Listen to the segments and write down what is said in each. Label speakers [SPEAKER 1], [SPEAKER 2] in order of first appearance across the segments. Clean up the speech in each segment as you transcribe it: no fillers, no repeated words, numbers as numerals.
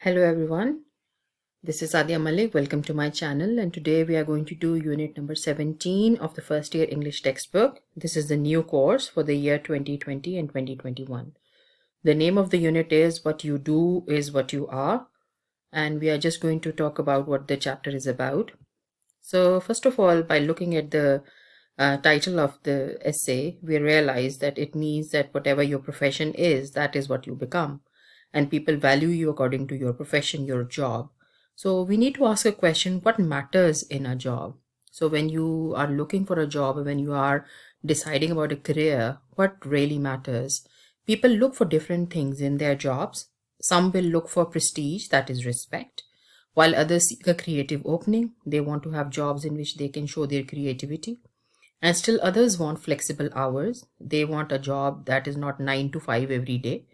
[SPEAKER 1] Hello everyone, this is Adia Malik. Welcome to my channel, and today we are going to do unit number 17 of the first year English textbook. This is the new course for the year 2020 and 2021. The name of the unit is What You Do Is What You Are, and we are just going to talk about what the chapter is about. So first of all, by looking at the title of the essay, we realize that it means that whatever your profession is, that is what you become. And people value you according to your profession, your job. So we need to ask a question, what matters in a job? So when you are looking for a job, when you are deciding about a career, what really matters? People look for different things in their jobs. Some will look for prestige, that is respect, while others seek a creative opening. They want to have jobs in which they can show their creativity. And still others want flexible hours. They want a job that is not 9 to 5 every day.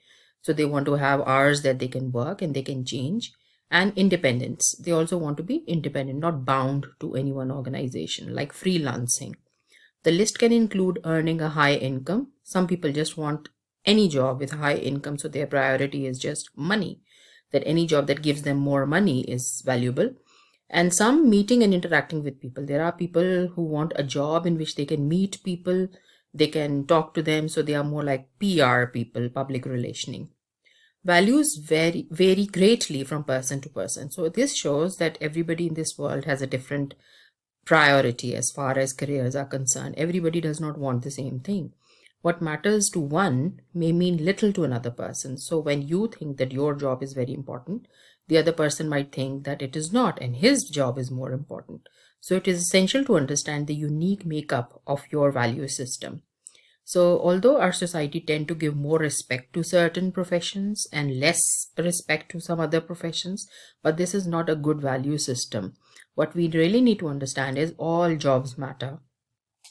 [SPEAKER 1] So they want to have hours that they can work and they can change. And independence. They also want to be independent, not bound to any one organization, like freelancing. The list can include earning a high income. Some people just want any job with high income, so their priority is just money. That any job that gives them more money is valuable. And some meeting and interacting with people. There are people who want a job in which they can meet people, they can talk to them, so they are more like PR people, public relationing. Values vary greatly from person to person. So this shows that everybody in this world has a different priority as far as careers are concerned. Everybody does not want the same thing. What matters to one may mean little to another person. So when you think that your job is very important, the other person might think that it is not, and his job is more important. So it is essential to understand the unique makeup of your value system. So although our society tend to give more respect to certain professions and less respect to some other professions, but this is not a good value system. What we really need to understand is all jobs matter.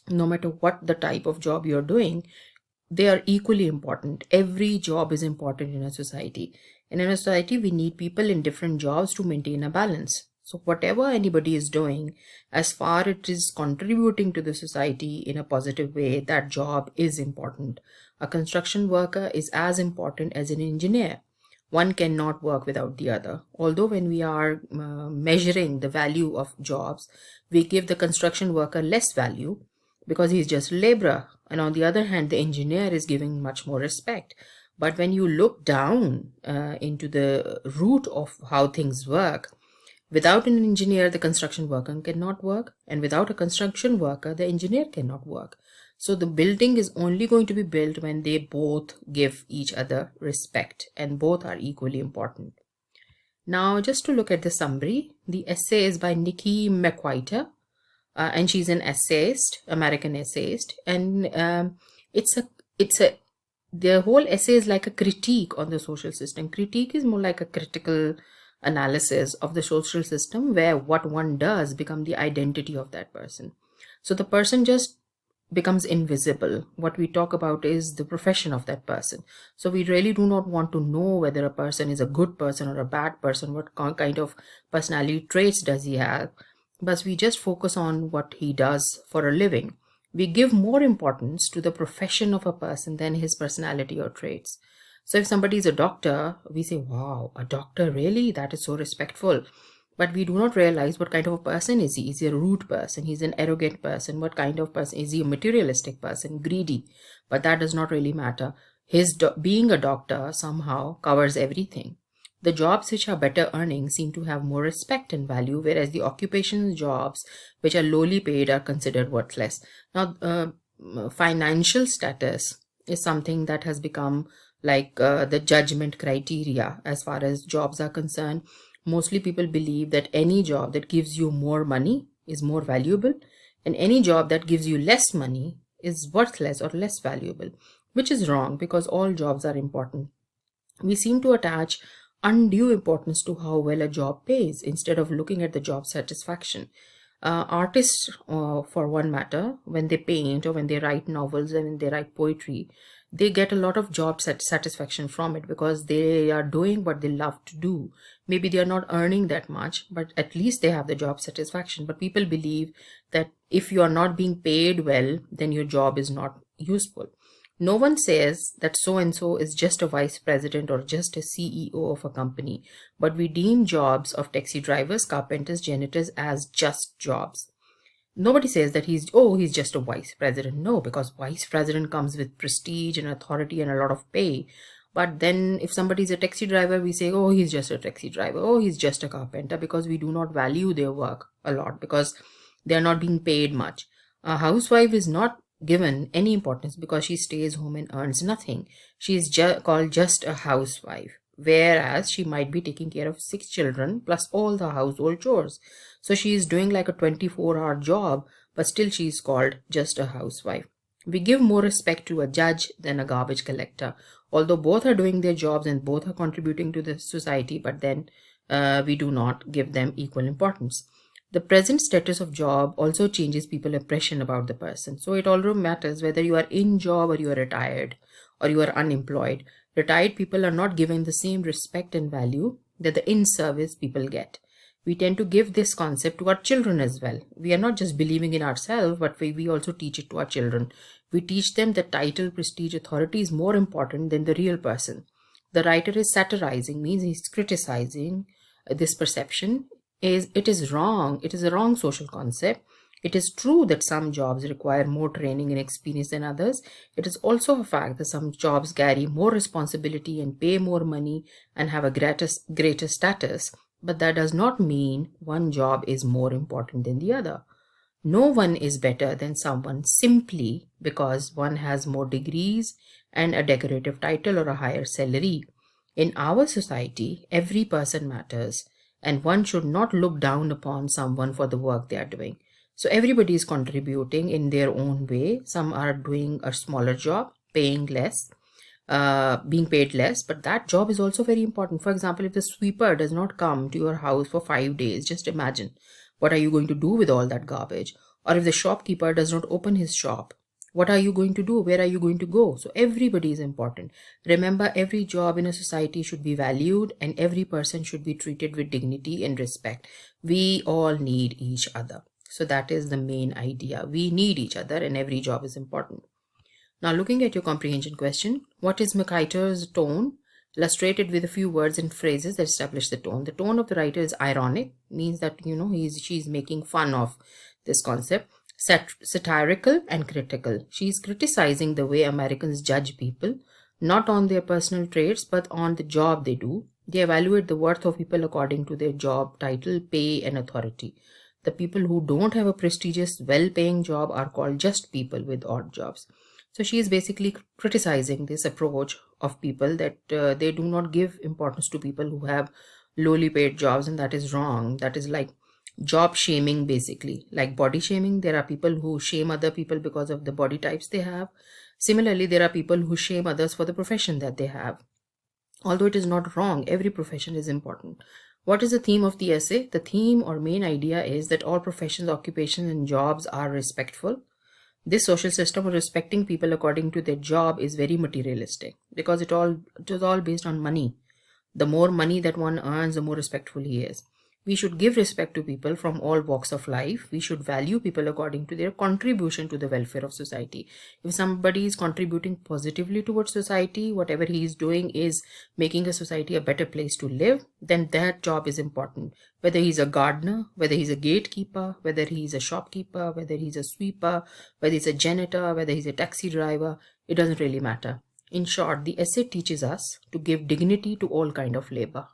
[SPEAKER 1] No matter what the type of job you're doing, they are equally important. Every job is important in a society. And in a society, we need people in different jobs to maintain a balance. So whatever anybody is doing, as far it is contributing to the society in a positive way, that job is important. A construction worker is as important as an engineer. One cannot work without the other. Although when we are measuring the value of jobs, we give the construction worker less value because he's just a laborer. And on the other hand, the engineer is given much more respect. But when you look down into the root of how things work, without an engineer, the construction worker cannot work. And without a construction worker, the engineer cannot work. So the building is only going to be built when they both give each other respect and both are equally important. Now, just to look at the summary, the essay is by Nikki McWhiter, and she's an essayist, American essayist, and the whole essay is like a critique on the social system. Critique is more like a critical analysis of the social system where what one does become the identity of that person. So the person just becomes invisible. What we talk about is the profession of that person. So we really do not want to know whether a person is a good person or a bad person, what kind of personality traits does he have, but we just focus on what he does for a living. We give more importance to the profession of a person than his personality or traits. So if somebody is a doctor, we say, wow, a doctor, really? That is so respectful. But we do not realize what kind of a person is he. Is he a rude person? He's an arrogant person. What kind of person? Is he a materialistic person? Greedy? But that does not really matter. His being a doctor somehow covers everything. The jobs which are better earning seem to have more respect and value, whereas the occupational jobs which are lowly paid are considered worthless. Now, financial status is something that has become like the judgment criteria as far as jobs are concerned. Mostly people believe that any job that gives you more money is more valuable, and any job that gives you less money is worthless or less valuable, which is wrong because all jobs are important. We seem to attach undue importance to how well a job pays instead of looking at the job satisfaction. Artists, for one matter, when they paint or when they write novels and when they write poetry, they get a lot of job satisfaction from it because they are doing what they love to do. Maybe they are not earning that much, but at least they have the job satisfaction. But people believe that if you are not being paid well, then your job is not useful. No one says that so-and-so is just a vice president or just a CEO of a company, but we deem jobs of taxi drivers, carpenters, janitors as just jobs. Nobody says that he's just a vice president. No, because vice president comes with prestige and authority and a lot of pay. But then if somebody's a taxi driver, we say, oh, he's just a taxi driver. Oh, he's just a carpenter, because we do not value their work a lot because they're not being paid much. A housewife is not given any importance because she stays home and earns nothing. She is called just a housewife, whereas she might be taking care of 6 children plus all the household chores. So she is doing like a 24-hour job, but still she is called just a housewife. We give more respect to a judge than a garbage collector, although both are doing their jobs and both are contributing to the society, but then we do not give them equal importance. The present status of job also changes people's impression about the person. So it also matters whether you are in job or you are retired or you are unemployed. Retired people are not given the same respect and value that the in-service people get. We tend to give this concept to our children as well. We are not just believing in ourselves, but we also teach it to our children. We teach them that title, prestige, authority is more important than the real person. The writer is satirizing, means he's criticizing this perception. It is wrong. It is a wrong social concept. It is true that some jobs require more training and experience than others. It is also a fact that some jobs carry more responsibility and pay more money and have a greater status. But that does not mean one job is more important than the other. No one is better than someone simply because one has more degrees and a decorative title or a higher salary. In our society, every person matters, and one should not look down upon someone for the work they are doing. So everybody is contributing in their own way. Some are doing a smaller job, paying less, being paid less, but that job is also very important. For example, if the sweeper does not come to your house for 5 days, just imagine, what are you going to do with all that garbage? Or if the shopkeeper does not open his shop, what are you going to do? Where are you going to go? So everybody is important. Remember, every job in a society should be valued and every person should be treated with dignity and respect. We all need each other. So that is the main idea. We need each other and every job is important. Now, looking at your comprehension question, what is McIter's tone? Illustrated with a few words and phrases that establish the tone. The tone of the writer is ironic, means that, she's making fun of this concept. Satirical and critical. She's criticizing the way Americans judge people, not on their personal traits, but on the job they do. They evaluate the worth of people according to their job title, pay, and authority. The people who don't have a prestigious, well-paying job are called just people with odd jobs. So she is basically criticizing this approach of people that they do not give importance to people who have lowly paid jobs, and that is wrong. That is like job shaming, basically. Like body shaming, there are people who shame other people because of the body types they have. Similarly, there are people who shame others for the profession that they have. Although it is not wrong, every profession is important. What is the theme of the essay? The theme or main idea is that all professions, occupations, and jobs are respectful. This social system of respecting people according to their job is very materialistic because it is all based on money. The more money that one earns, the more respectful he is. We should give respect to people from all walks of life. We should value people according to their contribution to the welfare of society. If somebody is contributing positively towards society, whatever he is doing is making a society a better place to live, then that job is important. Whether he's a gardener, whether he's a gatekeeper, whether he's a shopkeeper, whether he's a sweeper, whether he's a janitor, whether he's a taxi driver, it doesn't really matter. In short, the essay teaches us to give dignity to all kind of labor.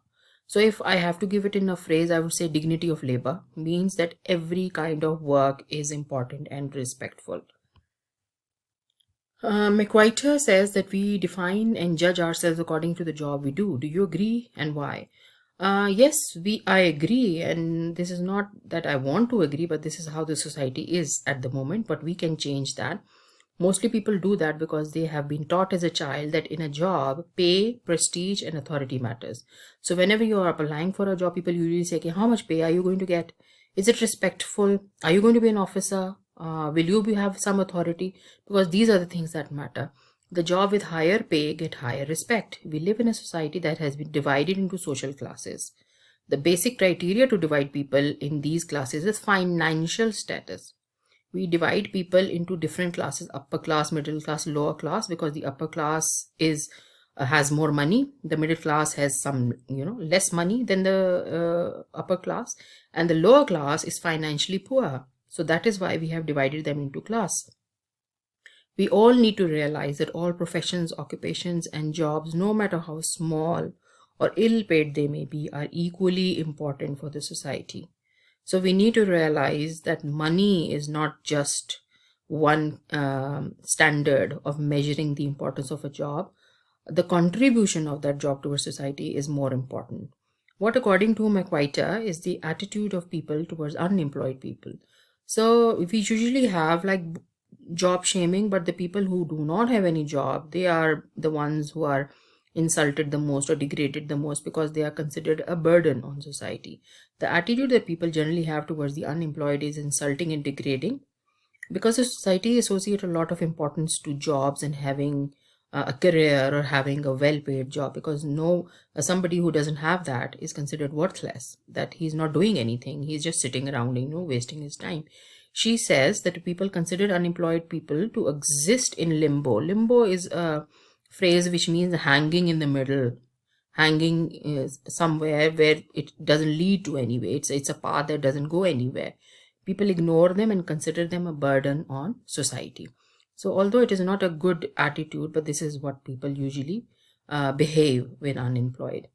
[SPEAKER 1] So if I have to give it in a phrase, I would say dignity of labor means that every kind of work is important and respectful. McWhiter says that we define and judge ourselves according to the job we do. Do you agree, and why? Yes, I agree, and this is not that I want to agree, but this is how the society is at the moment, but we can change that. Mostly people do that because they have been taught as a child that in a job, pay, prestige, and authority matters. So whenever you are applying for a job, people usually say, okay, how much pay are you going to get? Is it respectful? Are you going to be an officer? Will you have some authority? Because these are the things that matter. The job with higher pay get higher respect. We live in a society that has been divided into social classes. The basic criteria to divide people in these classes is financial status. We divide people into different classes: upper class, middle class, lower class, because the upper class is has more money, the middle class has some less money than the upper class, and the lower class is financially poor. So that is why we have divided them into class. We all need to realize that all professions, occupations, and jobs, no matter how small or ill paid they may be, are equally important for the society. So we need to realize that money is not just one standard of measuring the importance of a job. The contribution of that job to our society is more important. What, according to McWhiter, is the attitude of people towards unemployed people. So we usually have like job shaming, but the people who do not have any job, they are the ones who are insulted the most or degraded the most, because they are considered a burden on society. The attitude that people generally have towards the unemployed is insulting and degrading, because the society associates a lot of importance to jobs and having a career or having a well-paid job, because somebody who doesn't have that is considered worthless, that he's not doing anything, he's just sitting around, wasting his time. She says that people consider unemployed people to exist in limbo. Limbo is a phrase which means hanging in the middle, hanging is somewhere where it doesn't lead to anywhere. It's a path that doesn't go anywhere. People ignore them and consider them a burden on society. So although it is not a good attitude, but this is what people usually behave when unemployed.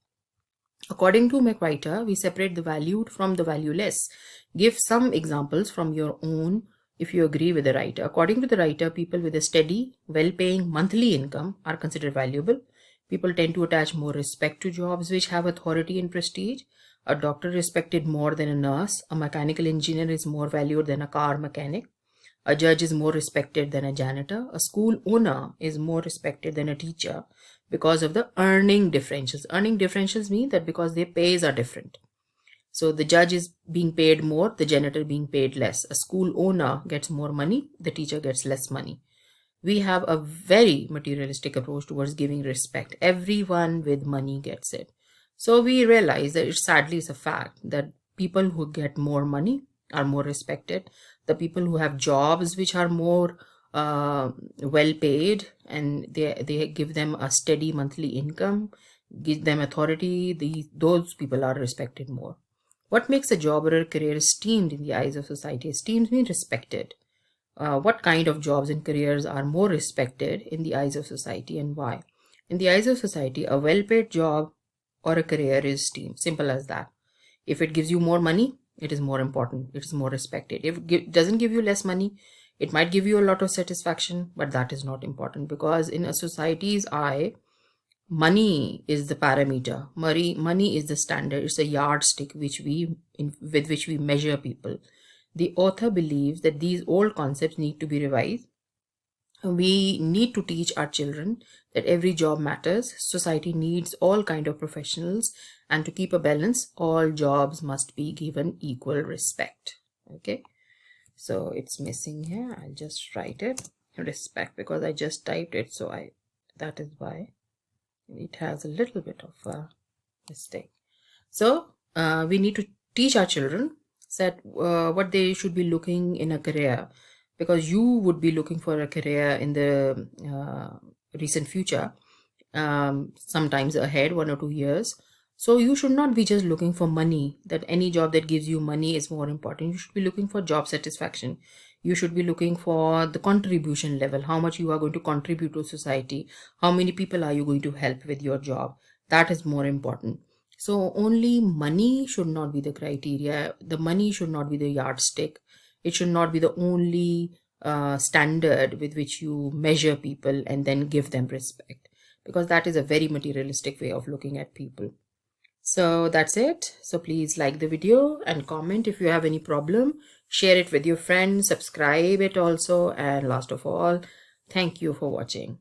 [SPEAKER 1] According to McWhiter, we separate the valued from the valueless. Give some examples from your own if you agree with the writer. According to the writer, people with a steady, well-paying monthly income are considered valuable. People tend to attach more respect to jobs which have authority and prestige. A doctor is respected more than a nurse. A mechanical engineer is more valued than a car mechanic. A judge is more respected than a janitor. A school owner is more respected than a teacher because of the earning differentials. Earning differentials mean that because their pays are different. So the judge is being paid more, the janitor being paid less. A school owner gets more money, the teacher gets less money. We have a very materialistic approach towards giving respect. Everyone with money gets it. So we realize that it sadly is a fact that people who get more money are more respected. The people who have jobs which are more well paid and they give them a steady monthly income, give them authority, those people are respected more. What makes a job or a career esteemed in the eyes of society? Esteemed means respected. What kind of jobs and careers are more respected in the eyes of society and why? In the eyes of society, a well-paid job or a career is esteemed. Simple as that. If it gives you more money, it is more important. It is more respected. If it doesn't give you less money, it might give you a lot of satisfaction, but that is not important, because in a society's eye, money is the parameter. Money is the standard. It's a yardstick with which we measure people. The author believes that these old concepts need to be revised. We need to teach our children that every job matters. Society needs all kinds of professionals, and to keep a balance, all jobs must be given equal respect. Okay, so it's missing here. I'll just write it, respect, because I just typed it, so that is why it has a little bit of a mistake. So we need to teach our children that what they should be looking in a career, because you would be looking for a career in the recent future, sometimes ahead, 1 or 2 years. So you should not be just looking for money, that any job that gives you money is more important. You should be looking for job satisfaction. You should be looking for the contribution level, how much you are going to contribute to society, how many people are you going to help with your job. That is more important. So only money should not be the criteria. The money should not be the yardstick. It should not be the only standard with which you measure people and then give them respect, because that is a very materialistic way of looking at people. So that's it. So please like the video and comment if you have any problem. Share it with your friends, subscribe it also, and last of all, thank you for watching.